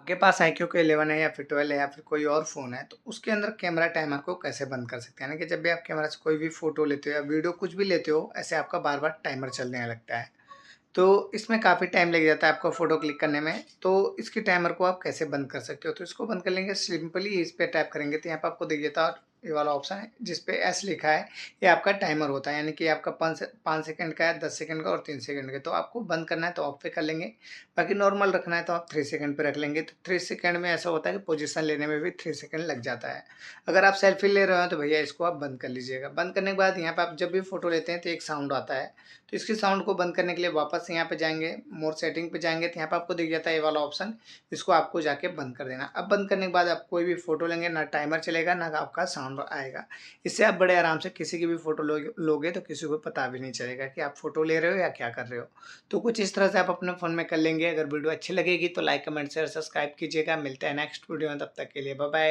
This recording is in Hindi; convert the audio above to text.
आपके पास iQOO का 11 है या फिर 12 है या फिर कोई और फ़ोन है, तो उसके अंदर कैमरा टाइमर को कैसे बंद कर सकते हैं? यानी कि जब भी आप कैमरा से कोई भी फ़ोटो लेते हो या वीडियो कुछ भी लेते हो, ऐसे आपका बार-बार टाइमर चलने लगता है। तो इसमें काफ़ी टाइम लग जाता है आपको फ़ोटो क्लिक करने में, तो इसके टाइमर को आप कैसे बंद कर सकते हो? तो इसको बंद कर लेंगे सिंपली इस पे टैप करेंगे तो यहाँ पे आपको दिख जाता है ये वाला ऑप्शन है जिस पे एस लिखा है, ये आपका टाइमर होता है यानी कि आपका 5 सेकंड का है, 10 सेकंड का और 3 सेकंड का। तो आपको बंद करना है तो ऑफ पे कर लेंगे, बाकी नॉर्मल रखना है तो आप 3 सेकंड पे रख लेंगे। तो 3 सेकंड में ऐसा होता है कि पोज़ीशन लेने में भी 3 सेकंड लग जाता है। अगर आप सेल्फी ले रहे हो तो भैया इसको आप बंद कर लीजिएगा। बंद करने के बाद यहाँ पे आप जब भी फ़ोटो लेते हैं तो एक साउंड आता है, तो इसके साउंड को बंद करने के लिए वापस यहाँ पे जाएँगे, मोर सेटिंग पे जाएँगे तो यहाँ पे आपको दिख जाता है ये वाला ऑप्शन, इसको आपको जाके बंद कर देना। अब बंद करने के बाद आप कोई भी फ़ोटो लेंगे ना टाइमर चलेगा, ना आपका साउंड आएगा। इससे आप बड़े आराम से किसी की भी फ़ोटो लोगे तो किसी को पता भी नहीं चलेगा कि आप फ़ोटो ले रहे हो या क्या कर रहे हो। तो कुछ इस तरह से आप अपने फ़ोन में कर लेंगे। अगर वीडियो अच्छी लगेगी तो लाइक, कमेंट, शेयर, सब्सक्राइब कीजिएगा। मिलते हैं नेक्स्ट वीडियो में, तब तक के लिए बाय बाय।